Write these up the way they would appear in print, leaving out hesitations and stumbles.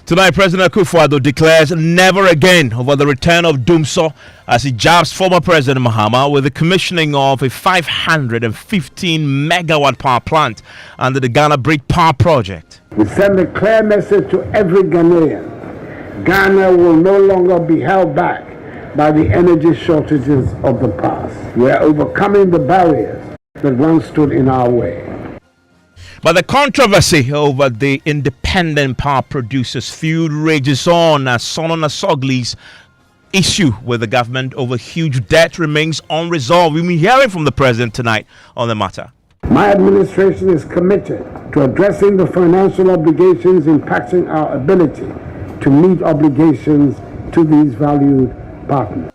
Tonight, President Akufo-Addo declares never again over the return of Dumsor as he jabs former President Mahama with the commissioning of a 515 megawatt power plant under the Ghana Bridge Power Project. We send a clear message to every Ghanaian. Ghana will no longer be held back by the energy shortages of the past. We are overcoming the barriers that once stood in our way. But the controversy over the independent power producers feud rages on as Solomon Asogli's issue with the government over huge debt remains unresolved. We'll be hearing from the president tonight on the matter. My administration is committed to addressing the financial obligations impacting our ability to meet obligations to these valued partners.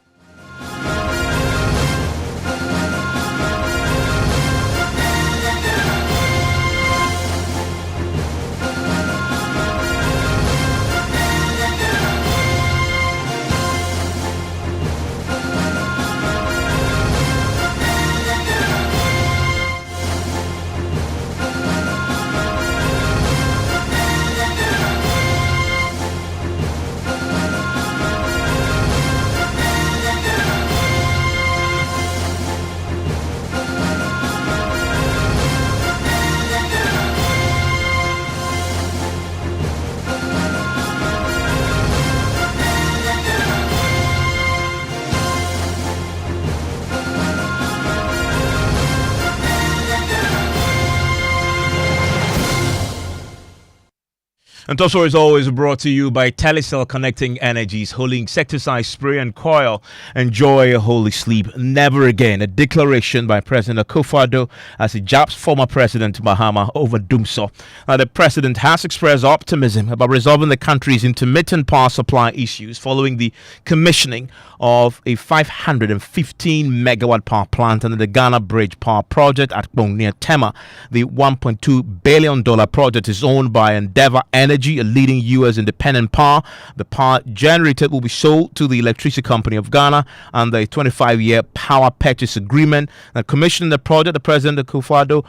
And Dumsor is always brought to you by Telecel Connecting Energies, holding insecticide spray and coil. Enjoy a holy sleep. Never again. A declaration by President Akufo-Addo as he jabs former President Mahama over Dumsor. The president has expressed optimism about resolving the country's intermittent power supply issues following the commissioning of a 515 megawatt power plant under the Ghana Bridge Power Project at Bong near Tema. The $1.2 billion project is owned by Endeavour Energy, a leading U.S. independent power. The power generated will be sold to the Electricity Company of Ghana under a 25-year power purchase agreement. And commissioning the project, the President Akufo-Addo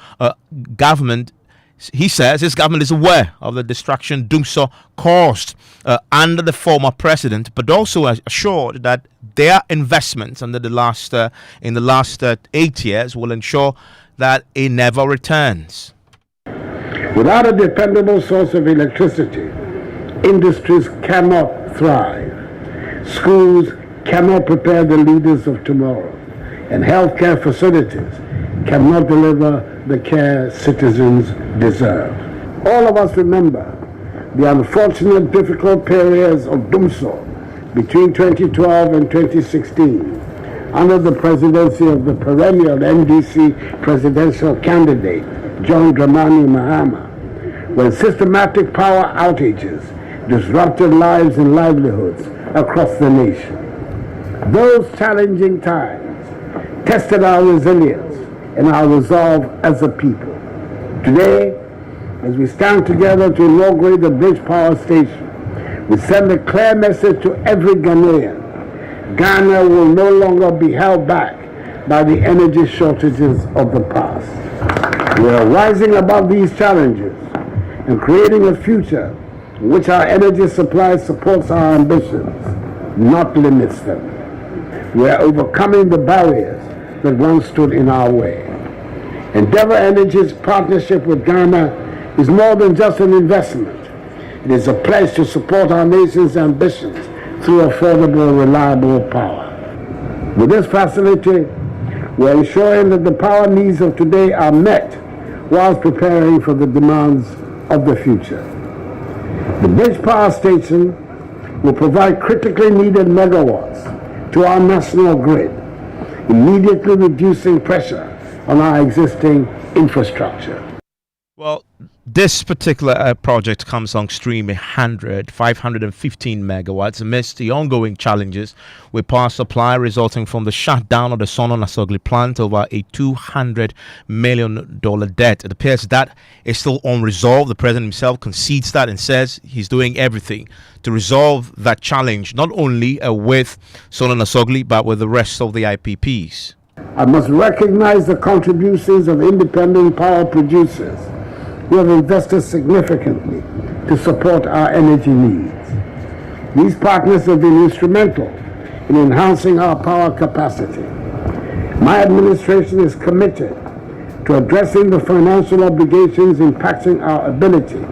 government, he says his government is aware of the destruction Dumsor caused under the former president, but also assured that their investments under the last in the last 8 years will ensure that it never returns. Without a dependable source of electricity, industries cannot thrive. Schools cannot prepare the leaders of tomorrow, and healthcare facilities cannot deliver the care citizens deserve. All of us remember the unfortunate difficult periods of Dumsor between 2012 and 2016 under the presidency of the perennial NDC presidential candidate John Dramani Mahama, when systematic power outages disrupted lives and livelihoods across the nation. Those challenging times tested our resilience and our resolve as a people. Today, as we stand together to inaugurate the Bridge Power Station, we send a clear message to every Ghanaian. Ghana will no longer be held back by the energy shortages of the past. We are rising above these challenges and creating a future in which our energy supply supports our ambitions, not limits them. We are overcoming the barriers that once stood in our way. Endeavour Energy's partnership with Ghana is more than just an investment. It is a pledge to support our nation's ambitions through affordable, reliable power. With this facility, we are ensuring that the power needs of today are met whilst preparing for the demands of the future. The Bridge Power Station will provide critically needed megawatts to our national grid, immediately reducing pressure on our existing infrastructure. Well, this particular project comes on stream 515 megawatts amidst the ongoing challenges with power supply resulting from the shutdown of the Solomon Asogli plant over a $200 million debt. It appears that is still unresolved. The president himself concedes that and says he's doing everything to resolve that challenge, not only with Solomon Asogli, but with the rest of the IPPs. I must recognize the contributions of independent power producers who have invested significantly to support our energy needs. These partners have been instrumental in enhancing our power capacity. My administration is committed to addressing the financial obligations impacting our ability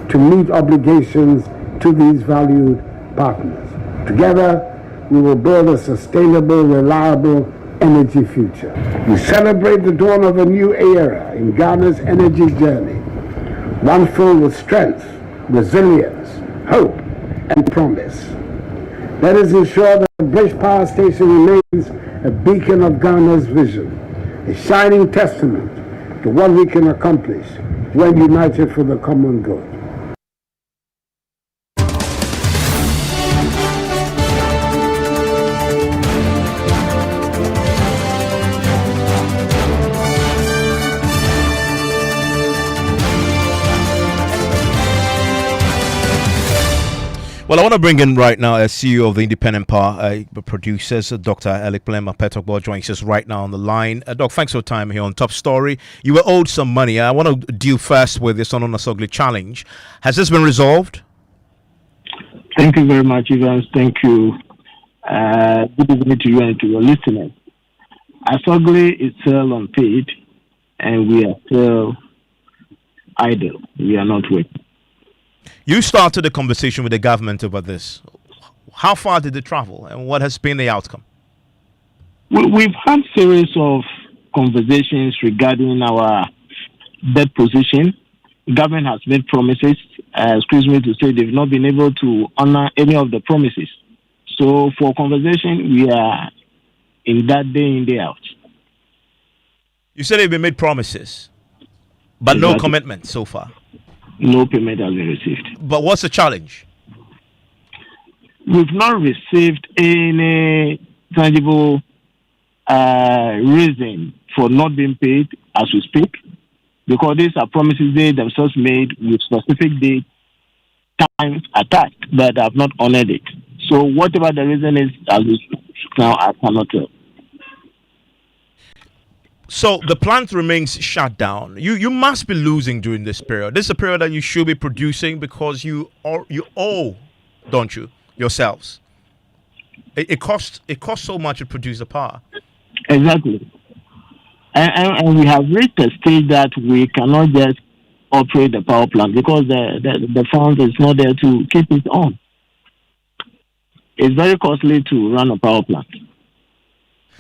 to meet obligations to these valued partners. Together, we will build a sustainable, reliable energy future. We celebrate the dawn of a new era in Ghana's energy journey, one filled with strength, resilience, hope, and promise. Let us ensure that the Bridge Power Station remains a beacon of Ghana's vision, a shining testament to what we can accomplish when united for the common good. Well, I want to bring in right now as CEO of the Independent Power Producers, Dr. Alec Plema Petokbo joins us right now on the line. Doc, thanks for your time here on Top Story. You were owed some money. I want to deal first with this Sono Nasogli challenge. Has this been resolved? Thank you very much, Evans. Thank you. Good evening to you and to your listeners. Asogli is still unpaid, and we are still idle. We are not working. You started a conversation with the government over this. How far did it travel, and what has been the outcome? We've had a series of conversations regarding our debt position. The government has made promises, to say they've not been able to honor any of the promises. So for conversation, we are in that day in, day out. You said they've been made promises, but no commitment so far. No payment has been received. But what's the challenge? We've not received any tangible reason for not being paid as we speak, because these are promises they themselves made with specific date, times attached, but have not honored it. So whatever the reason is, as we speak now, I cannot tell. So the plant remains shut down. You must be losing during this period. This is a period that you should be producing because you owe, don't you, yourselves? It costs so much to produce the power. Exactly. And we have reached a stage that we cannot just operate the power plant because the fund is not there to keep it on. It's very costly to run a power plant.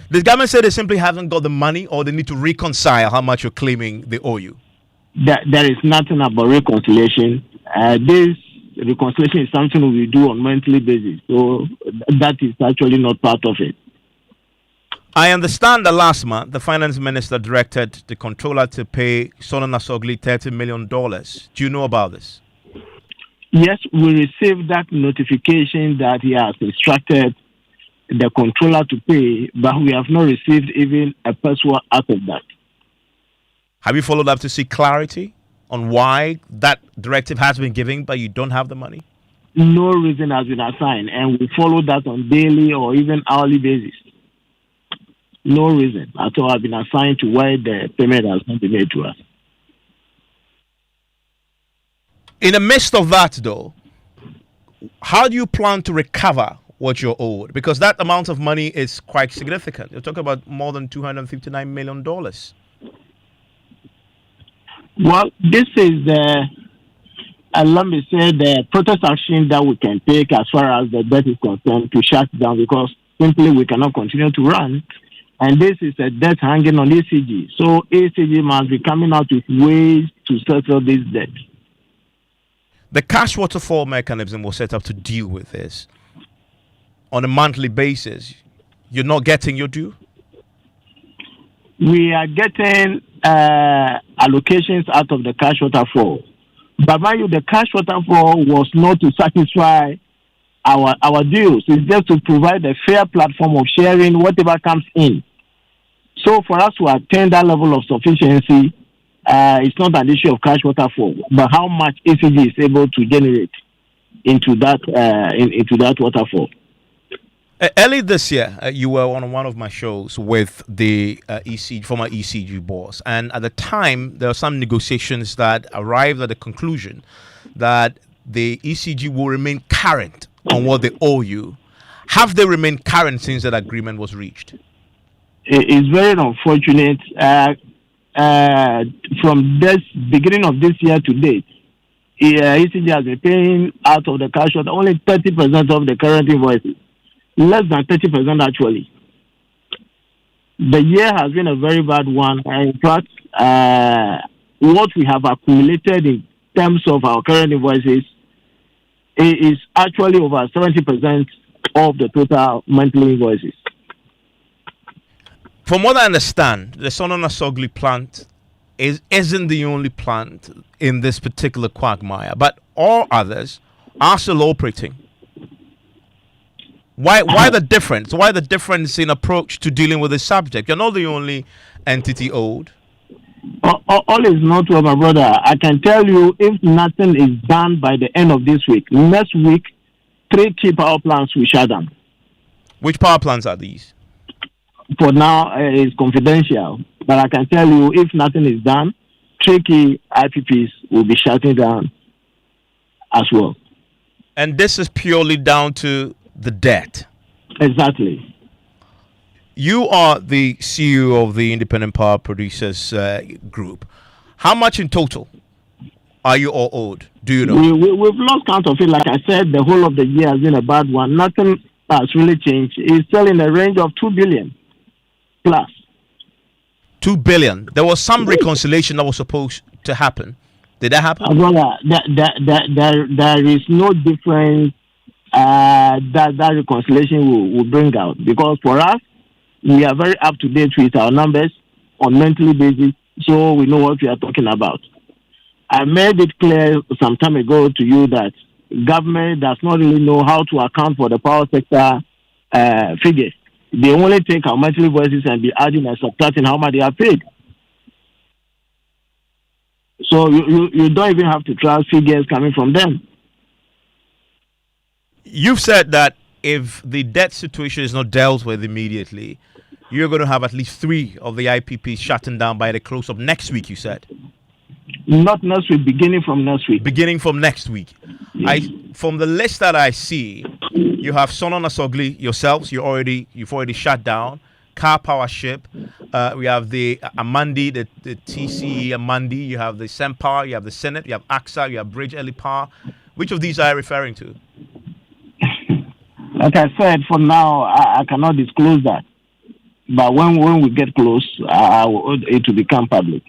The government said they simply haven't got the money, or they need to reconcile how much you're claiming they owe you. There is nothing about reconciliation. This reconciliation is something we do on a monthly basis. So that is actually not part of it. I understand that last month, the finance minister directed the controller to pay Sono Nasogli $30 million. Do you know about this? Yes, we received that notification that he has instructed the controller to pay, but we have not received even a peso out of that. Have you followed up to see clarity on why that directive has been given, but you don't have the money? No reason has been assigned, and we follow that on daily or even hourly basis. No reason at all has been assigned to why the payment has not been made to us. In the midst of that, though, how do you plan to recover what you're owed? Because that amount of money is quite significant. You're talking about more than $259 million. Well, this is let me say, the protest action that we can take as far as the debt is concerned to shut down, because simply we cannot continue to run. And this is a debt hanging on ECG. So ECG must be coming out with ways to settle this debt. The cash waterfall mechanism was set up to deal with this. On a monthly basis, you're not getting your due? We are getting allocations out of the cash waterfall. But mind you, the cash waterfall was not to satisfy our dues. It's just to provide a fair platform of sharing whatever comes in. So for us to attain that level of sufficiency, it's not an issue of cash waterfall, but how much ECG is able to generate into that waterfall. Early this year, you were on one of my shows with the former ECG boss, and at the time, there were some negotiations that arrived at the conclusion that the ECG will remain current on what they owe you. Have they remained current since that agreement was reached? It's very unfortunate. From this beginning of this year to date, ECG has been paying out of the cash out only 30% of the current invoices, less than 30% actually. The year has been a very bad one. In fact, what we have accumulated in terms of our current invoices is actually over 70% of the total monthly invoices. From what I understand, the Sonona-Sogli plant isn't the only plant in this particular quagmire, but all others are still operating. Why the difference? Why the difference in approach to dealing with the subject? You're not the only entity owed. All is not well, my brother. I can tell you, if nothing is done by the end of this week, next week, 3 key power plants will shut down. Which power plants are these? For now, it's confidential. But I can tell you, if nothing is done, 3 key IPPs will be shutting down as well. And this is purely down to the debt. Exactly. You are the CEO of the Independent Power Producers Group. How much in total are you all owed? Do you know? We've lost count of it. Like I said, the whole of the year has been a bad one. Nothing has really changed. It's still in the range of 2 billion plus. 2 billion. There was some reconciliation that was supposed to happen. Did that happen? There is no difference that reconciliation will bring out, because for us, we are very up to date with our numbers on monthly basis, so we know what we are talking about. I made it clear some time ago to you that government does not really know how to account for the power sector figures. They only take our monthly voices and be adding and subtracting how much they are paid. So you don't even have to trust figures coming from them. You've said that if the debt situation is not dealt with immediately, you're going to have at least 3 of the IPPs shutting down by the close of next week, you said. Not next week, beginning from next week. Beginning from next week. Yes. From the list that I see, you have Sonona-Sogli yourselves, you've already shut down. Car Power Ship, we have the Amandi, the TCE Amandi, you have the Sempower, you have the Senate, you have AXA, you have Bridge Early Power. Which of these are you referring to? Like I said, for now, I cannot disclose that. But when we get close, it will become public.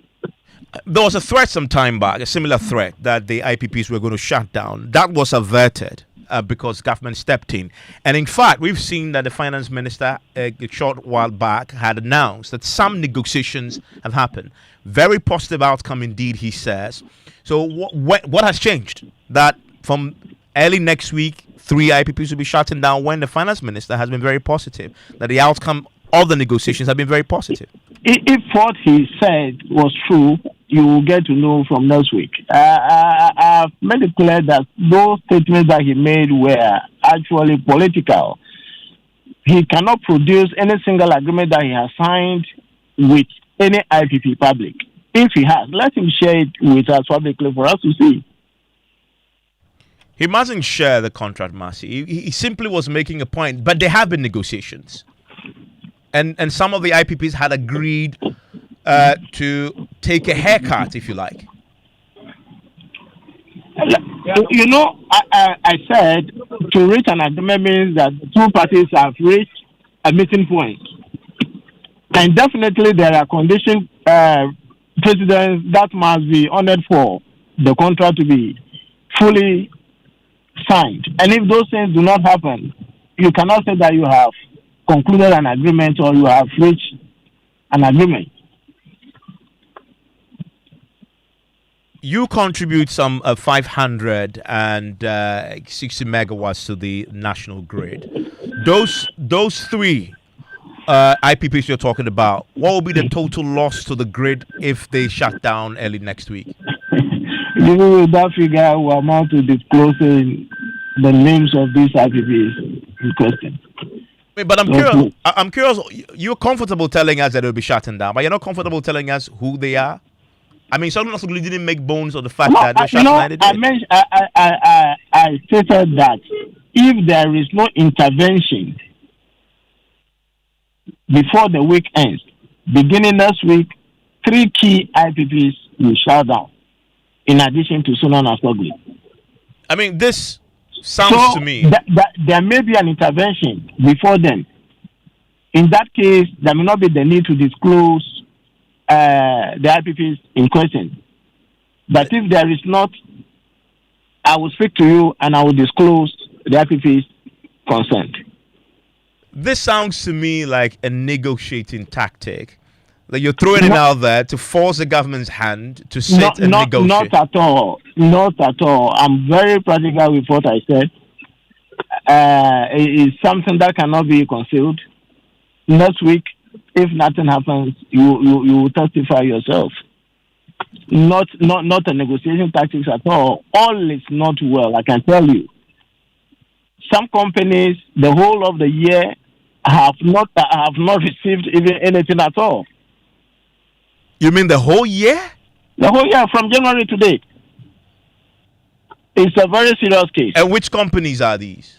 There was a threat some time back, a similar threat, that the IPPs were going to shut down. That was averted because government stepped in. And in fact, we've seen that the finance minister a short while back had announced that some negotiations have happened. Very positive outcome indeed, he says. So what has changed? That from early next week, 3 IPPs will be shutting down, when the finance minister has been very positive, that the outcome of the negotiations have been very positive. If what he said was true, you will get to know from next week. I've made it clear that those statements that he made were actually political. He cannot produce any single agreement that he has signed with any IPP public. If he has, let him share it with us publicly for us to see. He mustn't share the contract, Mercy. He simply was making a point, but there have been negotiations. And some of the IPPs had agreed to take a haircut, if you like. You know, I said to reach an agreement means that the 2 parties have reached a meeting point. And definitely there are conditions, precedents that must be honored for the contract to be fully signed. And if those things do not happen, you cannot say that you have concluded an agreement or you have reached an agreement. You contribute some 560 megawatts to the national grid. Those 3 IPPs you're talking about, what will be the total loss to the grid if they shut down early next week? Even with that figure, we amount to disclosing the names of these IPPs in question. But I'm curious. You're comfortable telling us that it'll be shutting down, but you're not comfortable telling us who they are? I mean, Solomon Asogli didn't make bones of the fact No, that they shut down. I stated that if there is no intervention before the week ends, beginning next week, 3 key IPPs will shut down, in addition to Solomon Asogli. I mean, this sounds to me. There may be an intervention before then. In that case, there may not be the need to disclose the IPPs in question. But if there is not, I will speak to you and I will disclose the IPPs concerned. This sounds to me like a negotiating tactic. That you're throwing it out there to force the government's hand to sit and negotiate. Not at all. Not at all. I'm very practical with what I said. It is something that cannot be concealed. Next week, if nothing happens, you will testify yourself. Not a negotiation tactics at all. All is not well, I can tell you. Some companies, the whole of the year, have not received even anything at all. You mean the whole year? The whole year, from January to date. It's a very serious case. And which companies are these?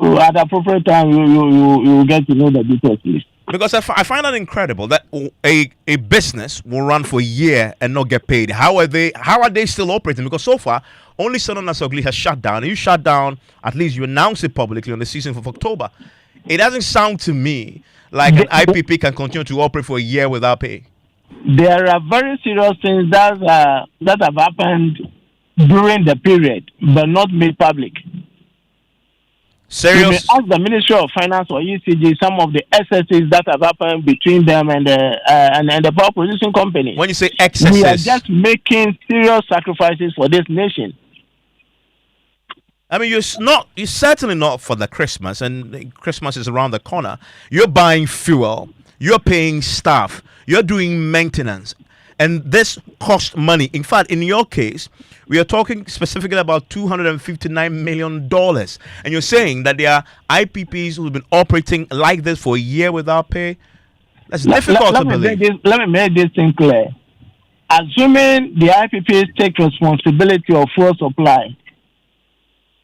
At the appropriate time, you will get to know the details, please. Because I find that incredible that a business will run for a year and not get paid. How are they still operating? Because so far, only Solomon Asogli has shut down. And you shut down, at least you announce it publicly on the 16th of October. It doesn't sound to me like an IPP can continue to operate for a year without pay. There are very serious things that have happened during the period, but not made public. Serious? You may ask the Ministry of Finance or ECG some of the excesses that have happened between them and the power producing company. When you say excesses, we are just making serious sacrifices for this nation. I mean, you're certainly not for the Christmas, and Christmas is around the corner. You're buying fuel, you're paying staff, you're doing maintenance, and this costs money. In fact, in your case, we are talking specifically about $259 million. And you're saying that there are IPPs who've been operating like this for a year without pay? That's difficult to believe. Let me make this thing clear. Assuming the IPPs take responsibility of fuel supply,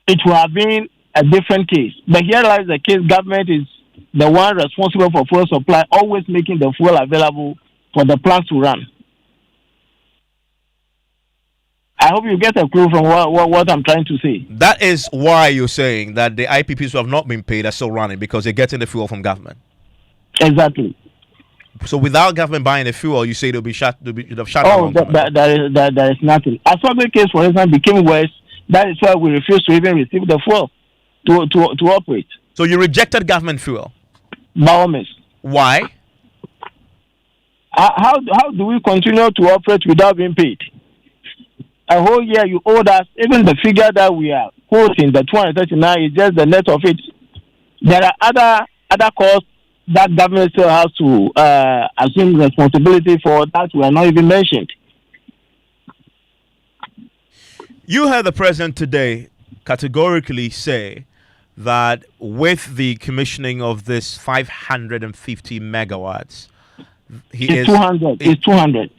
it will have been a different case. But here lies the case. Government is the one responsible for fuel supply, always making the fuel available for the plants to run. I hope you get a clue from what I'm trying to say. That is why you're saying that the IPPs who have not been paid are still running, because they're getting the fuel from government. Exactly. So without government buying the fuel, you say they'll be shut. There is nothing. As far as the case, for instance, became worse, that is why we refuse to even receive the fuel to operate. So you rejected government fuel? By all means. Why? How do we continue to operate without being paid? A whole year you owed us, even the figure that we are quoting, the 239, is just the net of it. There are other costs that government still has to assume responsibility for that were not even mentioned. You heard the president today categorically say that with the commissioning of this 550 megawatts, it's 200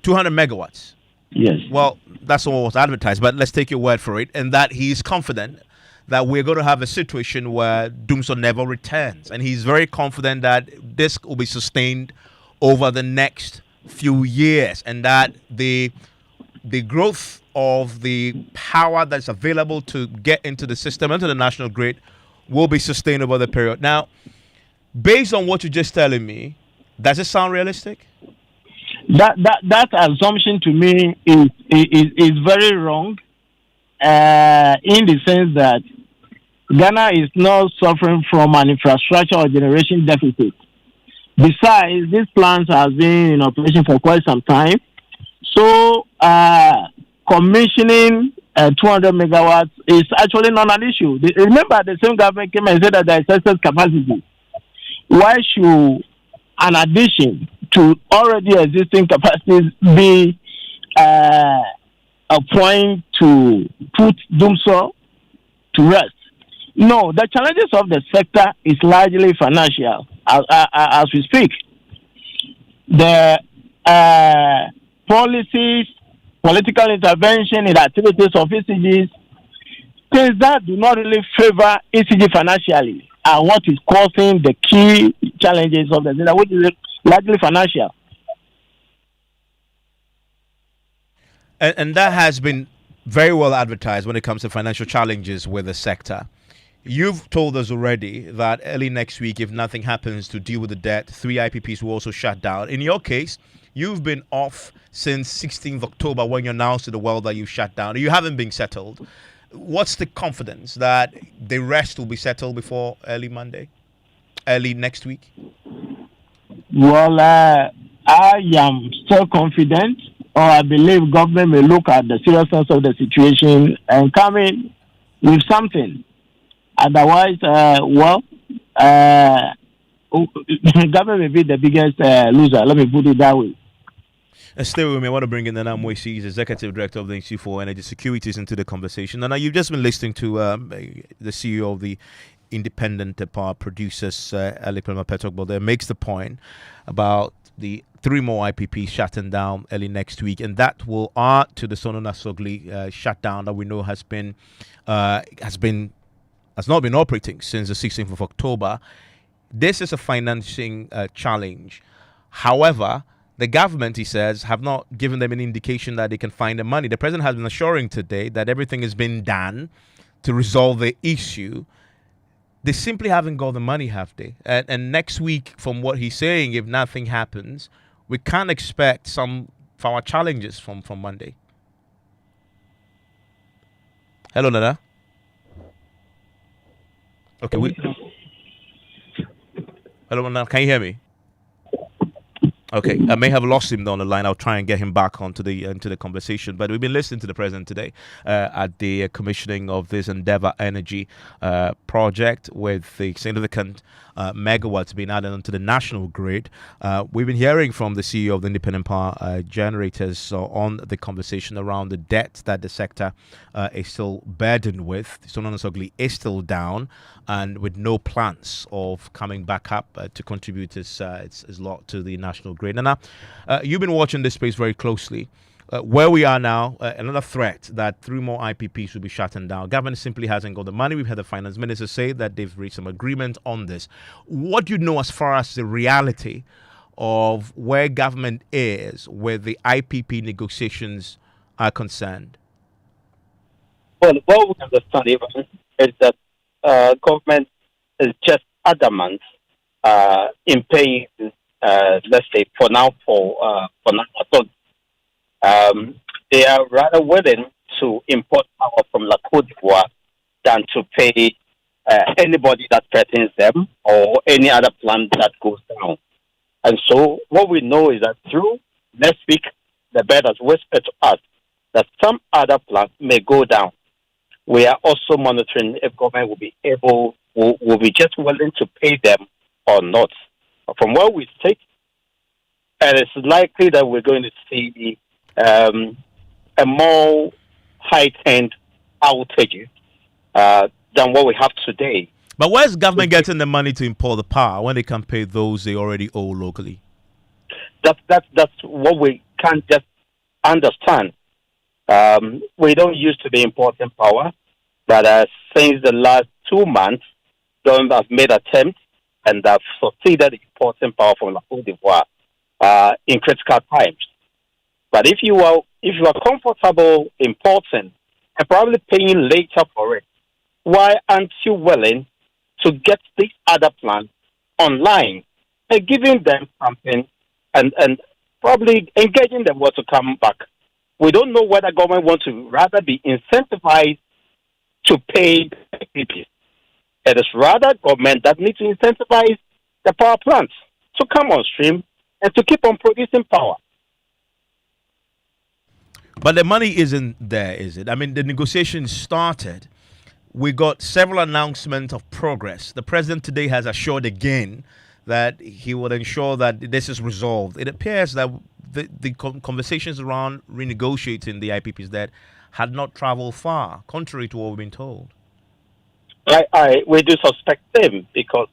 megawatts. Yes. Well, that's what was advertised, but let's take your word for it. And that he's confident that we're going to have a situation where Dumsor never returns. And he's very confident that this will be sustained over the next few years, and that the growth of the power that's available to get into the system, into the national grid, will be sustained over the period. Now, based on what you're just telling me, does it sound realistic? That assumption to me is very wrong, in the sense that Ghana is not suffering from an infrastructure or generation deficit. Besides, these plants have been in operation for quite some time. So, commissioning 200 megawatts is actually not an issue. Remember, the same government came and said that there is excess capacity. Why should an addition to already existing capacities be a point to put Dumsor to rest? No, the challenges of the sector is largely financial as we speak. the policies, political intervention in activities of ECGs, things that do not really favor ECG financially are what is causing the key challenges of the data, which is largely financial. And that has been very well advertised when it comes to financial challenges with the sector. You've told us already that early next week, if nothing happens to deal with the debt, 3 IPPs will also shut down. In your case, you've been off since 16th October when you announced to the world that you shut down. You haven't been settled. What's the confidence that the rest will be settled before early next week? Well, I am still confident, or I believe government may look at the seriousness of the situation and come in with something. Otherwise, government may be the biggest loser. Let me put it that way. Stay with me. I want to bring in Nana Moisi, Executive Director of the Institute for Energy Securities, into the conversation. Nana, you've just been listening to the CEO of the Independent Power Producers, Alipelma Petokbo, that makes the point about the 3 more IPPs shutting down early next week, and that will add to the Sono Nasogli shutdown that we know has not been operating since the 16th of October. This is a financing challenge. However, the government, he says, have not given them any indication that they can find the money. The president has been assuring today that everything has been done to resolve the issue. They simply haven't got the money, have they? And next week, from what he's saying, if nothing happens, we can't expect some of our challenges from Monday. Hello, Nana. Okay, hello, Nana. Can you hear me? Okay, I may have lost him down the line. I'll try and get him back into the conversation. But we've been listening to the president today at the commissioning of this Endeavour Energy project with the significant megawatts being added onto the national grid. We've been hearing from the CEO of the independent power generators on the conversation around the debt that the sector is still burdened with. Sono Nasogli is still down and with no plans of coming back up to contribute its lot to the national grid. And you've been watching this space very closely. Where we are now, another threat that 3 more IPPs will be shutting down. Government simply hasn't got the money. We've had the finance minister say that they've reached some agreement on this. What do you know as far as the reality of where government is with the IPP negotiations are concerned? Well, what we understand even is that government is just adamant in paying, let's say, for now. So, they are rather willing to import power from La Côte d'Ivoire than to pay anybody that threatens them or any other plant that goes down. And so what we know is that through next week, the bird has whispered to us that some other plant may go down. We are also monitoring if government will be just willing to pay them or not. From where we sit, and it's likely that we're going to see a more heightened outage than what we have today. But where's government getting the money to import the power when they can pay those they already owe locally? That's what we can't just understand. We don't used to be importing power, but since the last 2 months, government has made attempts and have succeeded in importing power from La Côte d'Ivoire in critical times. But if you are comfortable importing and probably paying later for it, why aren't you willing to get these other plants online and giving them something and probably engaging them to come back? We don't know whether government wants to rather be incentivized to pay IPPs. It is rather government that needs to incentivize the power plants to come on stream and to keep on producing power. But the money isn't there, is it? I mean, the negotiations started. We got several announcements of progress. The president today has assured again that he will ensure that this is resolved. It appears that the conversations around renegotiating the IPP's debt had not traveled far, contrary to what we've been told. We do suspect them because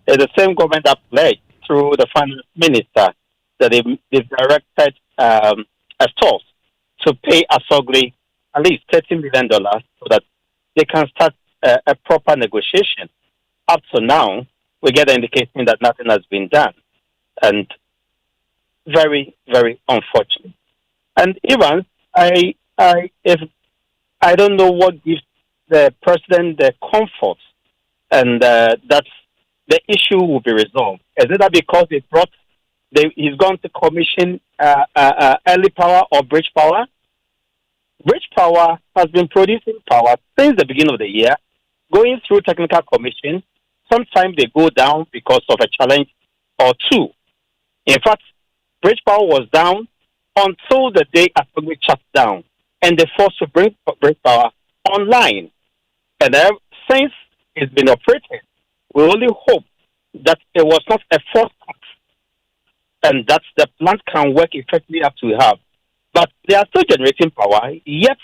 it's the same government that pledged through the finance minister that they've directed a source to pay Asogli at least $30 million so that they can start a proper negotiation. Up to now, we get an indication that nothing has been done, and very, very unfortunate. And even if I don't know what gives the president the comfort, and that the issue will be resolved. Is it that because he's going to commission early power or bridge power? Bridge power has been producing power since the beginning of the year, going through technical commission. Sometimes they go down because of a challenge or two. In fact, bridge power was down until the day after we shut down, and they forced to bring bridge power online. And since it's been operating, we only hope that it was not a forced cut, and that the plant can work effectively up to have. But they are still generating power, yet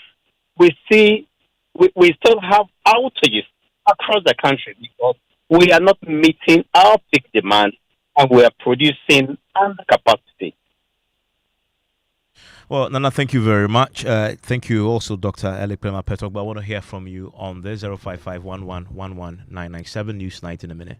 we still have outages across the country because we are not meeting our peak demand and we are producing under capacity. Well, Nana, thank you very much. Thank you also, Dr. Eliprema Petogba. I want to hear from you on the 05511119997 News Night in a minute.